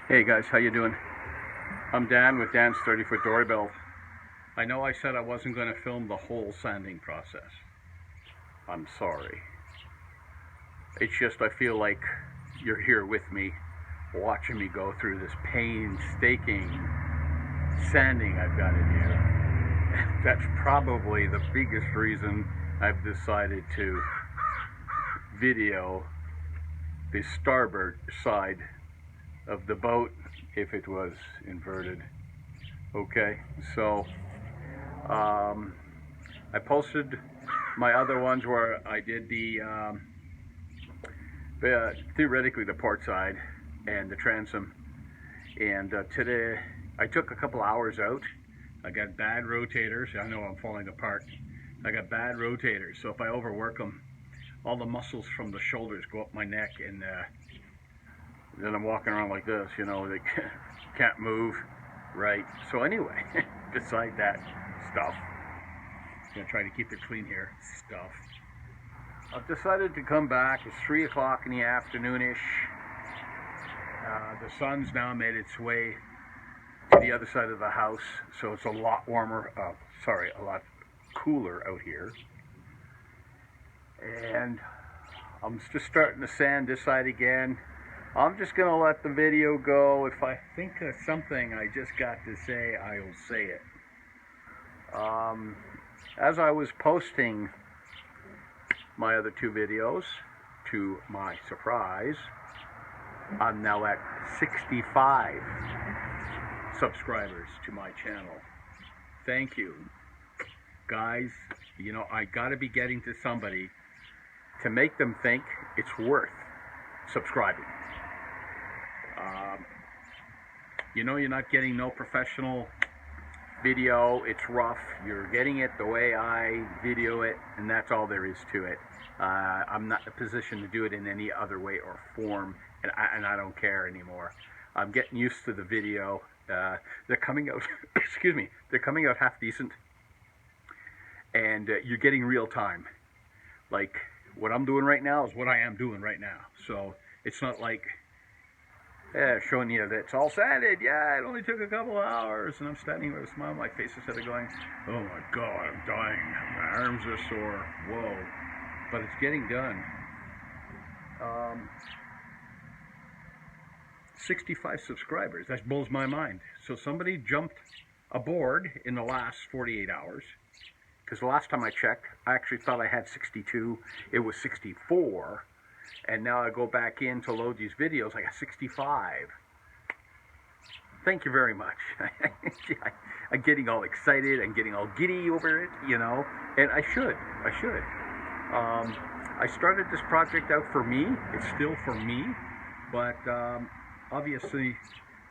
Hey guys, how you doing? I'm Dan with Dan's 30-foot dory build. I know I said I wasn't going to film the whole sanding process. I'm sorry. It's just I feel like you're here with me, watching me go through this painstaking sanding I've got to do. That's probably the biggest reason I've decided to video the starboard side of the boat if it was inverted. Okay, so I posted my other ones where I did theoretically the port side and the transom. And today I took a couple hours out. I got bad rotators. I know I'm falling apart. I got bad rotators, so if I overwork them, all the muscles from the shoulders go up my neck, and then I'm walking around like this, they can't move, right? So anyway, beside that stuff, I'm gonna try to keep it clean here, stuff. I've decided to come back. It's 3 o'clock in the afternoonish. The sun's now made its way to the other side of the house, so it's a lot warmer, a lot cooler out here. And I'm just starting to sand this side again. I'm just going to let the video go. If I think of something I just got to say, I'll say it. As I was posting my other two videos, to my surprise, I'm now at 65 subscribers to my channel. Thank you. Guys, I gotta be getting to somebody to make them think it's worth subscribing. You're not getting no professional video. It's rough. You're getting it the way I video it, and that's all there is to it. I'm not in a position to do it in any other way or form, and I don't care anymore. I'm getting used to the video. They're coming out, excuse me, they're coming out half decent, and you're getting real time. Like, what I'm doing right now is what I am doing right now. So it's not like showing you that it's all sanded. Yeah, it only took a couple of hours, and I'm standing with a smile on my face instead of going, oh my God, I'm dying. My arms are sore. Whoa. But it's getting done. 65 subscribers. That blows my mind. So somebody jumped aboard in the last 48 hours. Because the last time I checked, I actually thought I had 62. It was 64. And now I go back in to load these videos. I got 65. Thank you very much. I'm getting all excited. I'm getting all giddy over it, And I should. I started this project out for me. It's still for me. But obviously,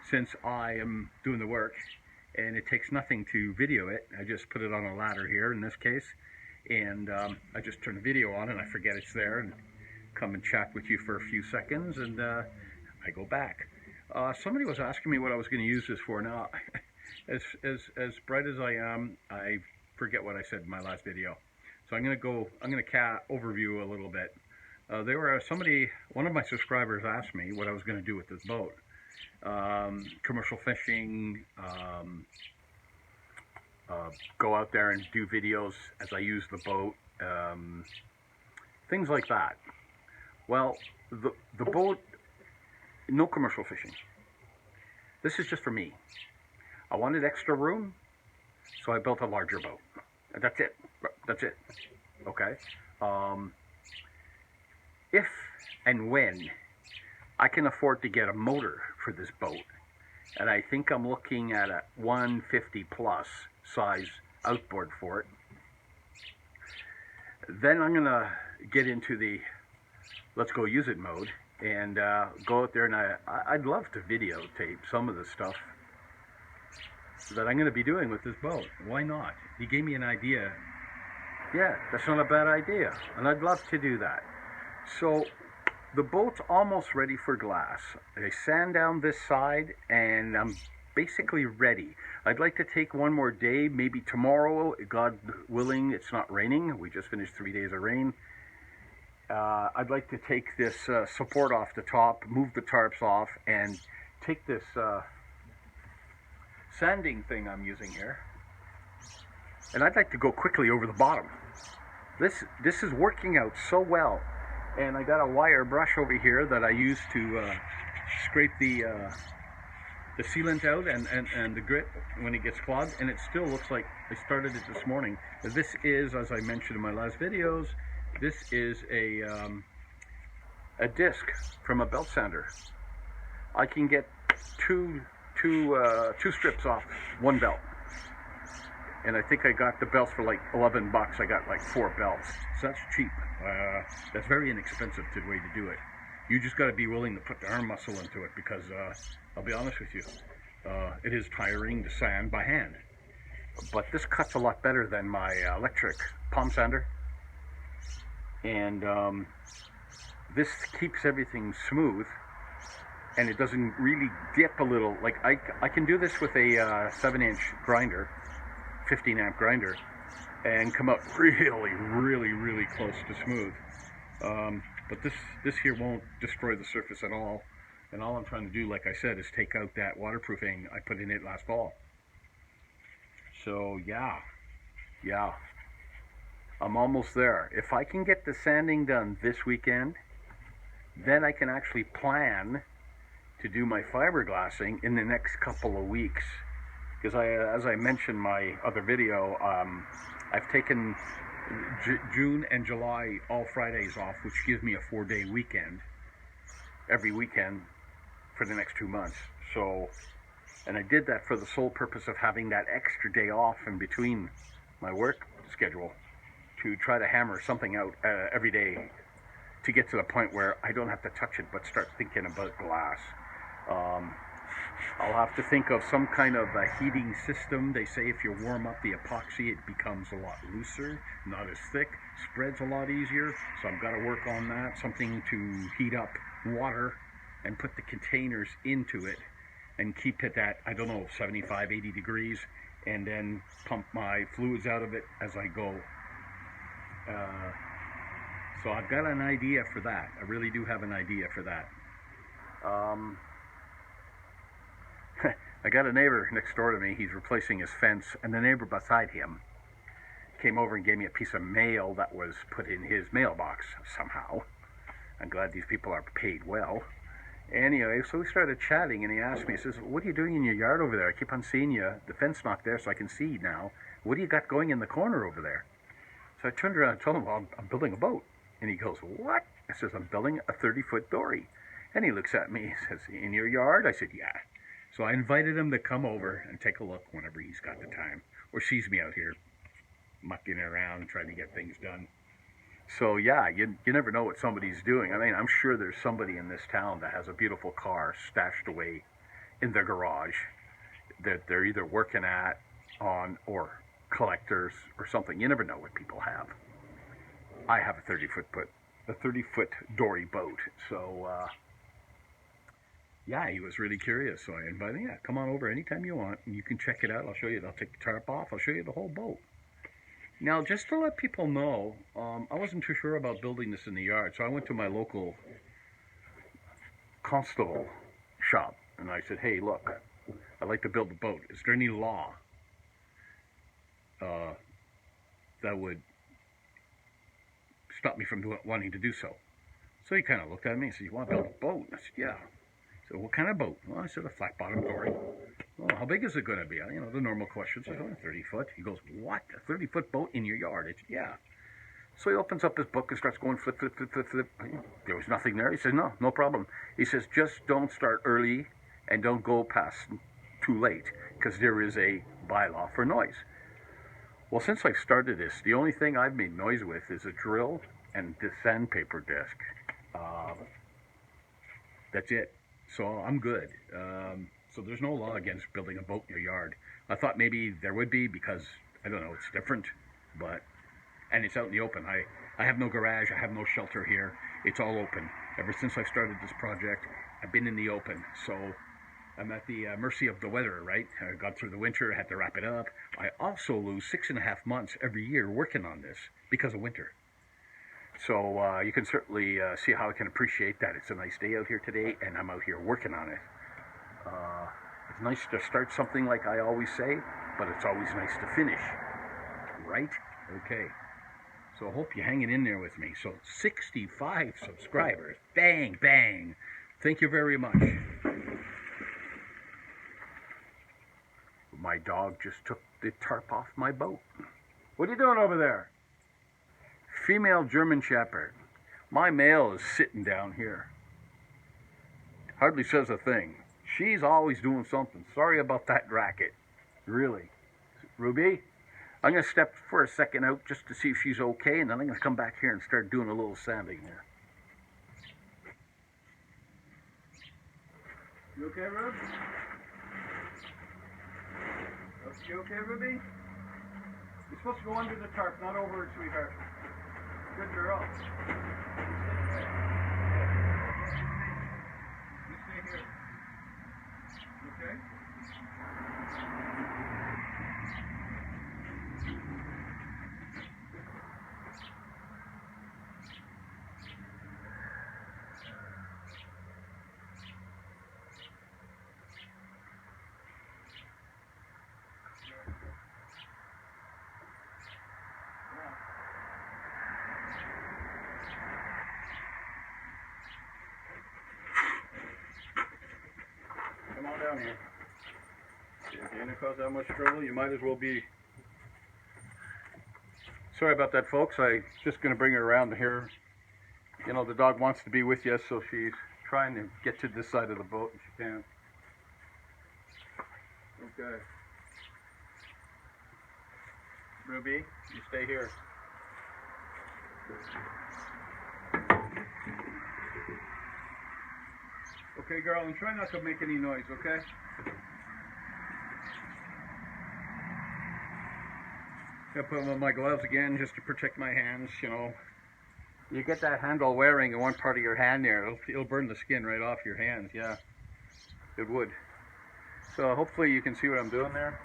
since I am doing the work, and it takes nothing to video it, I just put it on a ladder here in this case, and I just turn the video on and I forget it's there and come and chat with you for a few seconds, and I go back. Somebody was asking me what I was going to use this for. Now, as bright as I am, I forget what I said in my last video. So I'm going to overview a little bit. One of my subscribers asked me what I was going to do with this boat. Commercial fishing, go out there and do videos as I use the boat, things like that. Well, the boat, no commercial fishing. This is just for me. I wanted extra room, so I built a larger boat. That's it. Okay. If and when I can afford to get a motor for this boat, and I think I'm looking at a 150 plus size outboard for it, then I'm gonna get into the let's go use it mode and go out there, and I'd love to videotape some of the stuff that I'm going to be doing with this boat. Why not? He gave me an idea. Yeah, that's not a bad idea, and I'd love to do that. So the boat's almost ready for glass. I sand down this side, and I'm basically ready. I'd like to take one more day, maybe tomorrow, God willing, it's not raining. We just finished 3 days of rain. I'd like to take this support off the top, move the tarps off, and take this sanding thing I'm using here, and I'd like to go quickly over the bottom. This is working out so well, and I got a wire brush over here that I use to scrape the sealant out and the grit when it gets clogged, and it still looks like I started it this morning. This is, as I mentioned in my last videos, this is a disc from a belt sander. I can get two strips off one belt, and I think I got the belts for like 11 bucks. I got like 4 belts, so that's cheap. That's very inexpensive way to do it. You just got to be willing to put the arm muscle into it, because I'll be honest with you, it is tiring to sand by hand. But this cuts a lot better than my electric palm sander, and this keeps everything smooth, and it doesn't really dip a little. Like I can do this with a 7-inch grinder, 15 amp grinder, and come out really close to smooth. But this here won't destroy the surface at all. And all I'm trying to do, like I said, is take out that waterproofing I put in it last fall. So yeah, I'm almost there. If I can get the sanding done this weekend, then I can actually plan to do my fiberglassing in the next couple of weeks. Because as I mentioned in my other video, I've taken June and July all Fridays off, which gives me a 4-day weekend every weekend for the next 2 months. So, and I did that for the sole purpose of having that extra day off in between my work schedule to try to hammer something out every day to get to the point where I don't have to touch it but start thinking about glass. I'll have to think of some kind of a heating system. They say if you warm up the epoxy, it becomes a lot looser, not as thick, spreads a lot easier. So I've got to work on that, something to heat up water and put the containers into it and keep it at, I don't know, 75, 80 degrees, and then pump my fluids out of it as I go. So I've got an idea for that. I really do have an idea for that. I got a neighbor next door to me. He's replacing his fence, and the neighbor beside him came over and gave me a piece of mail that was put in his mailbox somehow. I'm glad these people are paid well. Anyway, so we started chatting, and he asked me, he says, "What are you doing in your yard over there? I keep on seeing you. The fence not there, so I can see now. What do you got going in the corner over there?" So I turned around and told him, "Well, I'm building a boat." And he goes, "What?" I says, "I'm building a 30-foot dory." And he looks at me, he says, "In your yard?" I said, "Yeah." So I invited him to come over and take a look whenever he's got the time, or sees me out here mucking around trying to get things done. So yeah, you never know what somebody's doing. I mean, I'm sure there's somebody in this town that has a beautiful car stashed away in their garage that they're either working on or collectors or something. You never know what people have. I have a 30-foot dory boat. So yeah, he was really curious. So I invited him, "Yeah, come on over anytime you want, and you can check it out. I'll show you. I'll take the tarp off. I'll show you the whole boat." Now, just to let people know, I wasn't too sure about building this in the yard, so I went to my local constable shop, and I said, "Hey, look, I'd like to build a boat. Is there any law that would stop me from wanting to do so?" So he kind of looked at me and said, "You want to build a boat?" And I said, "Yeah." So, "What kind of boat?" Well, I said, "A flat-bottom dory." "Well, how big is it going to be?" You know, the normal questions. I said, 30 foot. He goes, "What? A 30-foot boat in your yard?" I said, "Yeah." So he opens up his book and starts going flip. There was nothing there. He says, no problem. He says, "Just don't start early and don't go past too late, because there is a bylaw for noise." Well, since I've started this, the only thing I've made noise with is a drill and the sandpaper disc. That's it. So I'm good. So there's no law against building a boat in your yard. I thought maybe there would be, because, I don't know, it's different, and it's out in the open. I have no garage, I have no shelter here. It's all open. Ever since I started this project, I've been in the open. So I'm at the mercy of the weather, right? I got through the winter, I had to wrap it up. I also lose 6.5 months every year working on this because of winter. So you can certainly see how I can appreciate that. It's a nice day out here today, and I'm out here working on it. It's nice to start something, like I always say, but it's always nice to finish, right? Okay. So I hope you're hanging in there with me. So 65 subscribers. Bang, bang. Thank you very much. My dog just took the tarp off my boat. What are you doing over there? Female German Shepherd. My male is sitting down here. Hardly says a thing. She's always doing something. Sorry about that racket. Really. Ruby, I'm going to step for a second out just to see if she's okay, and then I'm going to come back here and start doing a little sanding here. You okay, Rub? You okay, Ruby? You're supposed to go under the tarp, not over it, sweetheart. Good girl. You stay here. You okay? Come on down here. If you're going to cause that much trouble, you might as well be. Sorry about that, folks. I'm just going to bring her around here. You know, the dog wants to be with you, so she's trying to get to this side of the boat, and she can't. Okay. Ruby, you stay here. Okay, girl, and try not to make any noise, okay? I put on my gloves again just to protect my hands, you know. You get that handle wearing in one part of your hand there, it'll burn the skin right off your hands, yeah. It would. So hopefully you can see what I'm doing there.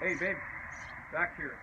Hey, babe, back here.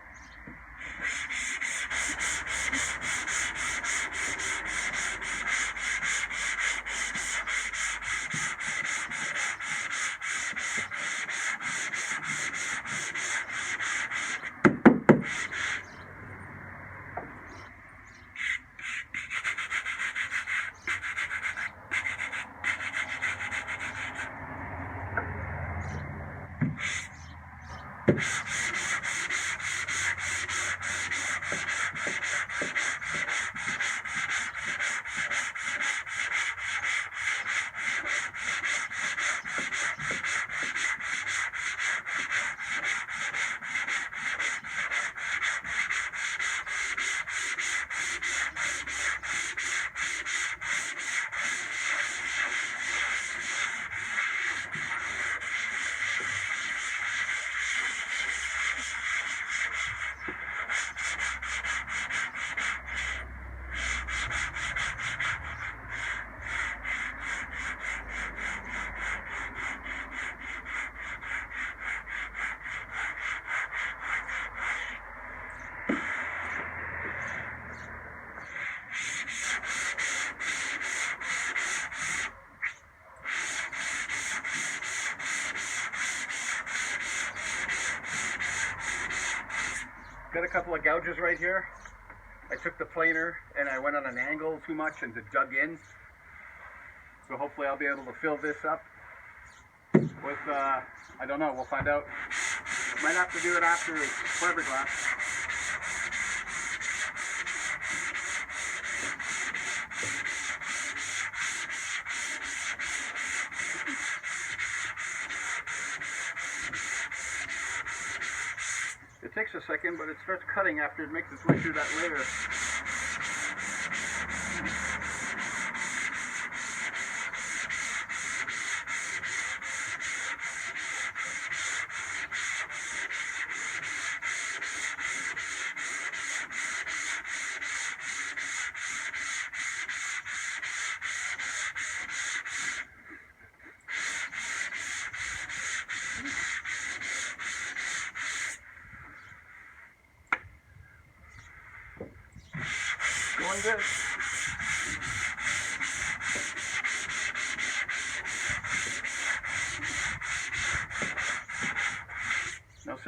Got a couple of gouges right here. I took the planer and I went on an angle too much and dug in. So hopefully I'll be able to fill this up with, I don't know, we'll find out. Might have to do it after fiberglass. It takes a second, but it starts cutting after it makes its way through that layer. Going good.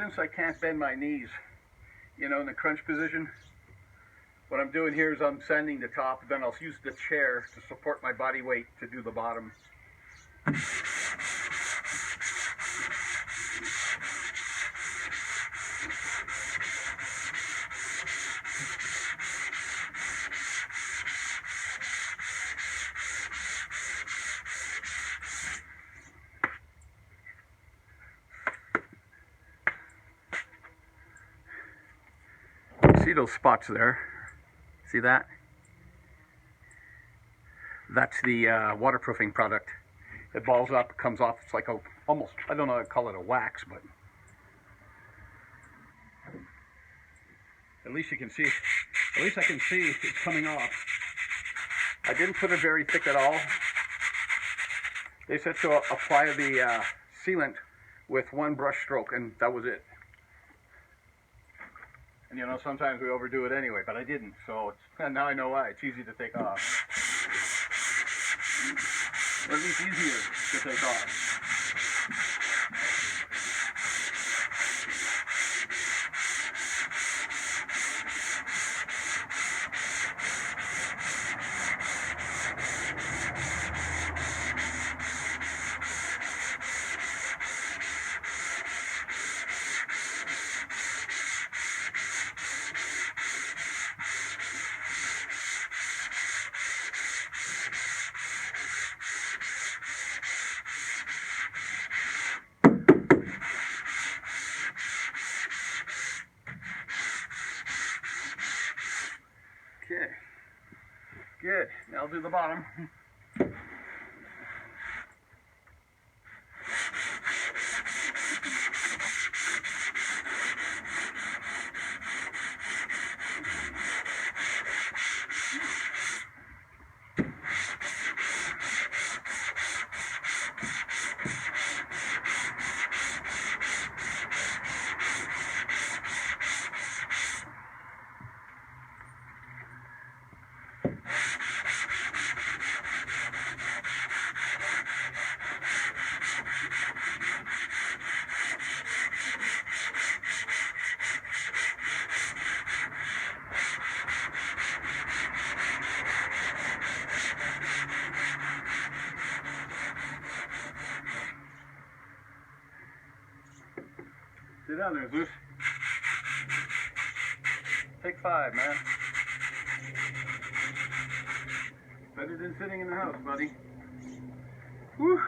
since I can't bend my knees, you know, in the crunch position, what I'm doing here is I'm sanding the top, then I'll use the chair to support my body weight to do the bottom. See those spots there? See that? That's the waterproofing product. It balls up, it comes off. It's like a almost, I don't know how to call it, a wax, but at least you can see. At least I can see it's coming off. I didn't put it very thick at all. They said to apply the sealant with one brush stroke, and that was it. And you know, sometimes we overdo it anyway, but I didn't, so and now I know why. It's easy to take off. Or at least easier to take off. Okay, good. Now I'll do the bottom. Sit down there, Zeus. Take 5, man. Better than sitting in the house, buddy. Whew.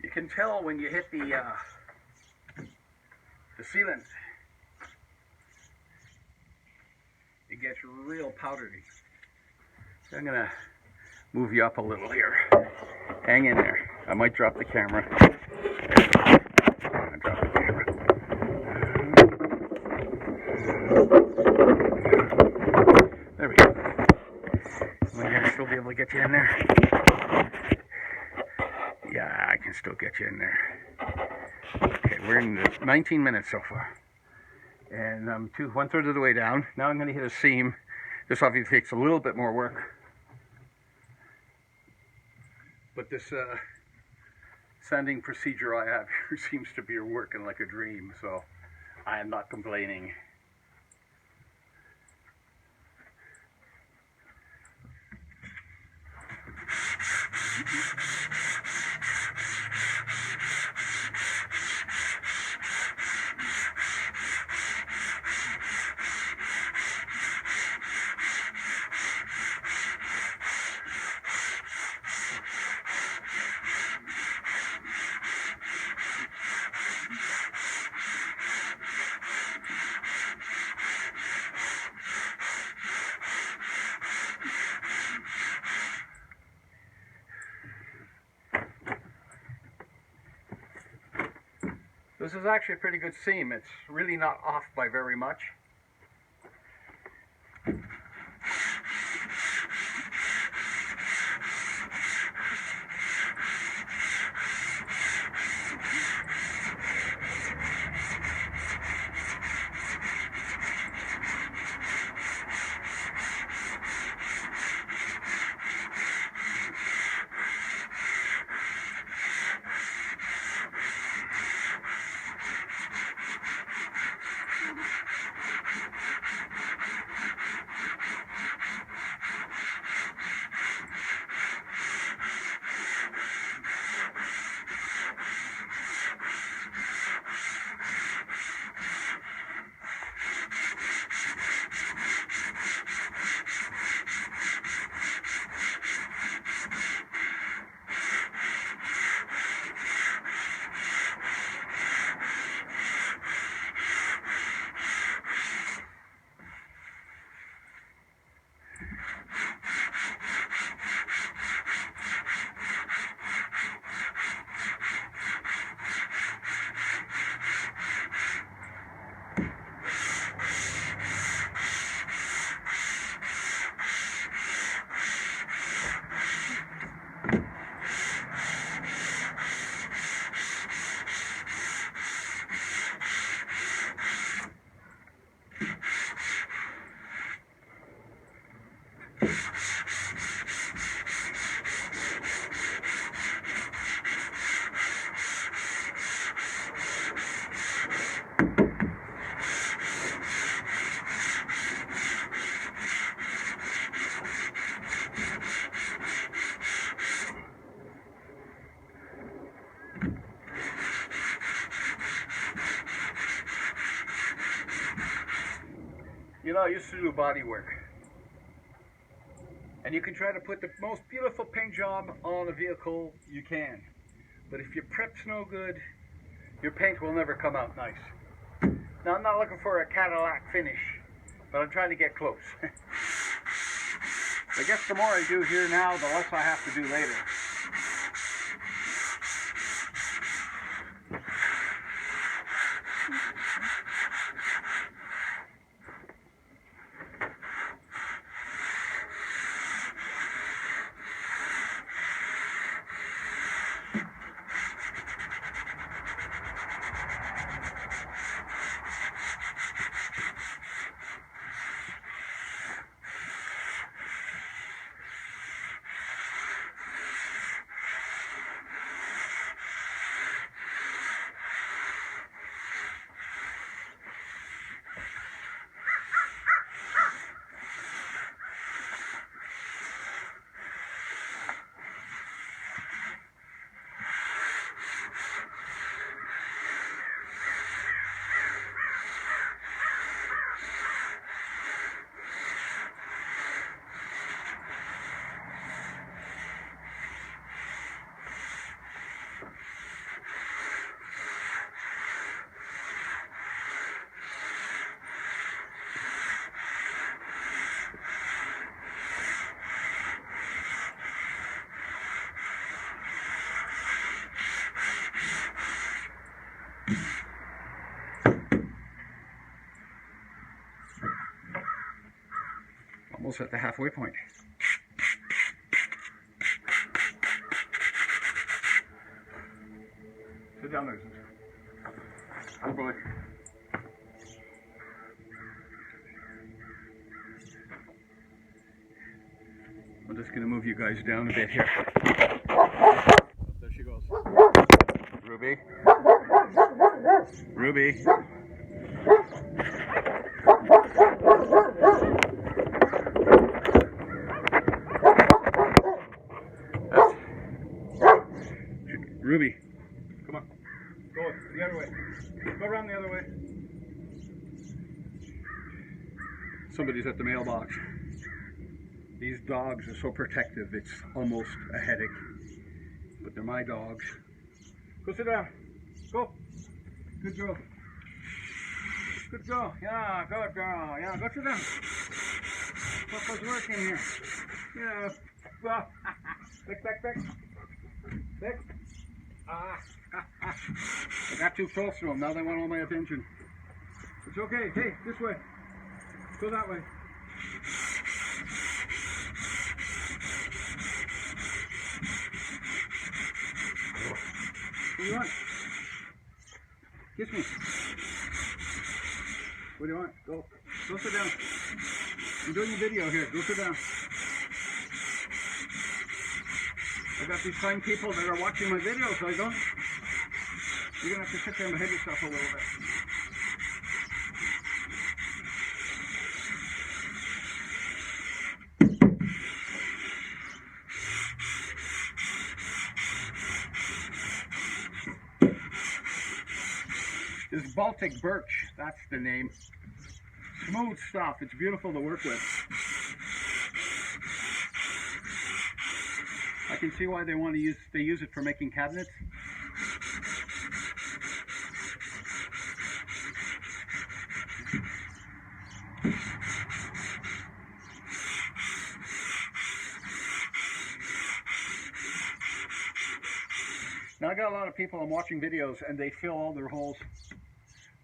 You can tell when you hit the sealant, it gets real powdery. So I'm gonna move you up a little here. Hang in there. I might drop the camera. I'm gonna drop the camera. There we go. Am I gonna still be able to get you in there? Yeah, I can still get you in there. Okay, we're in the 19 minutes so far. And I'm 1/3 of the way down. Now I'm going to hit a seam. This obviously takes a little bit more work. But this sanding procedure I have here seems to be working like a dream, so I am not complaining. This is actually a pretty good seam. It's really not off by very much. You know, I used to do body work. And you can try to put the most beautiful paint job on a vehicle you can. But if your prep's no good, your paint will never come out nice. Now, I'm not looking for a Cadillac finish, but I'm trying to get close. I guess the more I do here now, the less I have to do later. Almost at the halfway point. Sit down there. Oh boy. I'm just going to move you guys down a bit here. There she goes. Ruby. Ruby. Somebody's at the mailbox. These dogs are so protective, it's almost a headache. But they're my dogs. Go sit down. Go. Good girl. Good girl. Yeah, good girl. Yeah, go sit down. Papa's working here. Yeah. Well, back. Back. Ah. I got too close to them. Now they want all my attention. It's okay. Hey, this way. Go that way. What do you want? Kiss me. What do you want? Go. Go sit down. I'm doing a video here. Go sit down. I got these fine people that are watching my videos, so I don't. You're going to have to sit there and behave yourself a little bit. This is Baltic birch, that's the name. Smooth stuff, it's beautiful to work with. I can see why they use it for making cabinets. Now I got a lot of people I'm watching videos and they fill all their holes.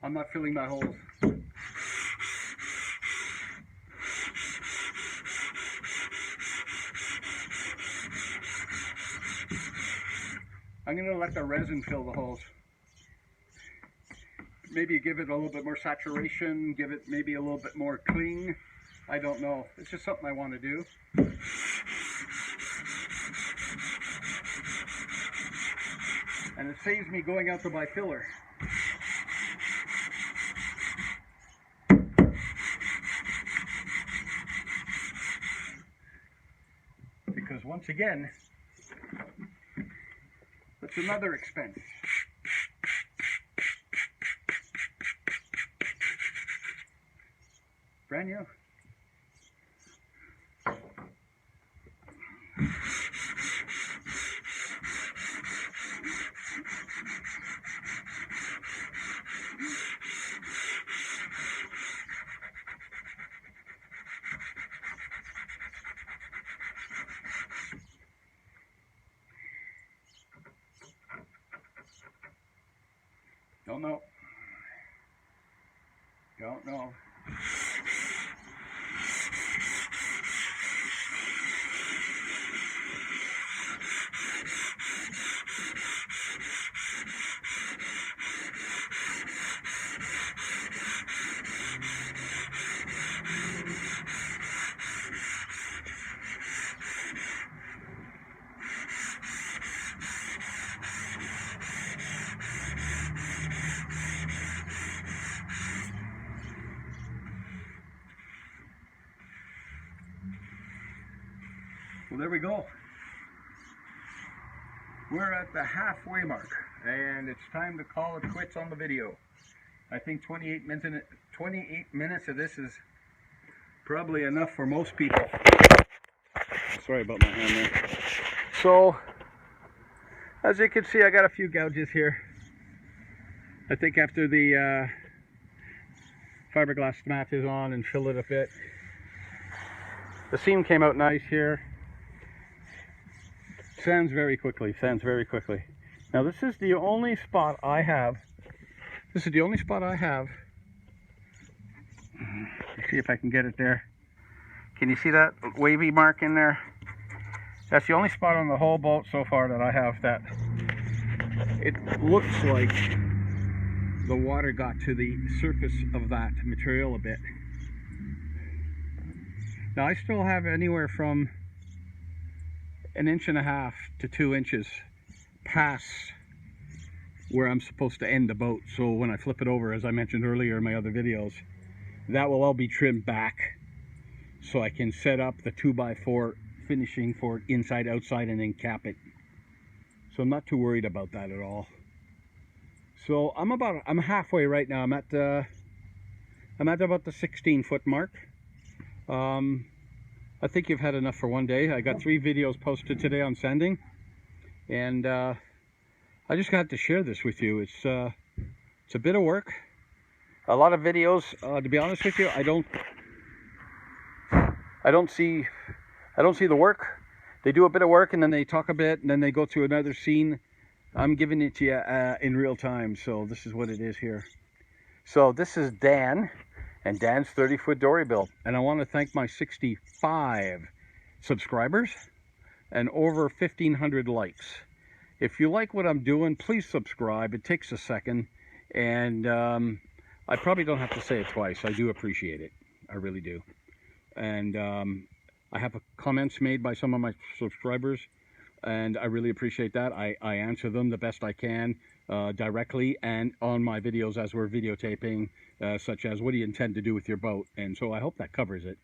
I'm not filling my holes. I'm going to let the resin fill the holes. Maybe give it a little bit more saturation, give it maybe a little bit more cling. I don't know. It's just something I want to do. And it saves me going out to buy filler. Because once again, that's another expense. Brand new. Don't know. Don't know. Well, there we go. We're at the halfway mark, and it's time to call it quits on the video. I think 28 minutes of this is probably enough for most people. Sorry about my hand there. So, as you can see, I got a few gouges here. I think after the fiberglass mat is on and fill it a bit. The seam came out nice here. Sands very quickly, sands very quickly. Now this is the only spot I have. This is the only spot I have. Let's see if I can get it there. Can you see that wavy mark in there? That's the only spot on the whole boat so far that I have that it looks like the water got to the surface of that material a bit. Now I still have anywhere from 1.5 inches to 2 inches past where I'm supposed to end the boat. So when I flip it over, as I mentioned earlier in my other videos, that will all be trimmed back so I can set up the 2x4 finishing for it inside, outside, and then cap it. So I'm not too worried about that at all. So I'm halfway right now. I'm at about the 16-foot mark. I think you've had enough for one day. I got 3 videos posted today on sending, and I just got to share this with you. It's a bit of work. A lot of videos, to be honest with you, I don't see the work. They do a bit of work and then they talk a bit and then they go to another scene. I'm giving it to you in real time, so this is what it is here. So this is Dan and Dan's 30-foot dory bill, and I want to thank my 65 subscribers and over 1,500 likes. If you like what I'm doing, please subscribe. It takes a second, and I probably don't have to say it twice. I do appreciate it. I really do. And I have comments made by some of my subscribers, and I really appreciate that. I answer them the best I can directly and on my videos as we're videotaping, such as what do you intend to do with your boat? And so I hope that covers it.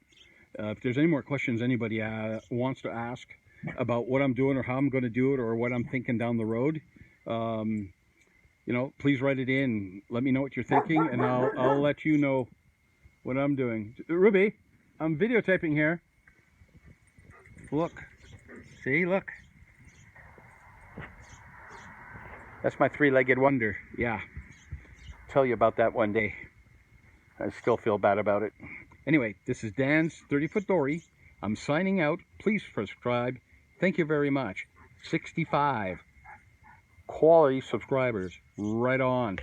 If there's any more questions anybody wants to ask about what I'm doing or how I'm going to do it or what I'm thinking down the road, you know, please write it in. Let me know what you're thinking, and I'll let you know what I'm doing. Ruby, I'm videotaping here. Look. See, look. That's my 3-legged wonder. Yeah. Tell you about that one day. I still feel bad about it. Anyway, this is Dan's 30-foot dory. I'm signing out. Please subscribe. Thank you very much. 65 quality subscribers. Right on.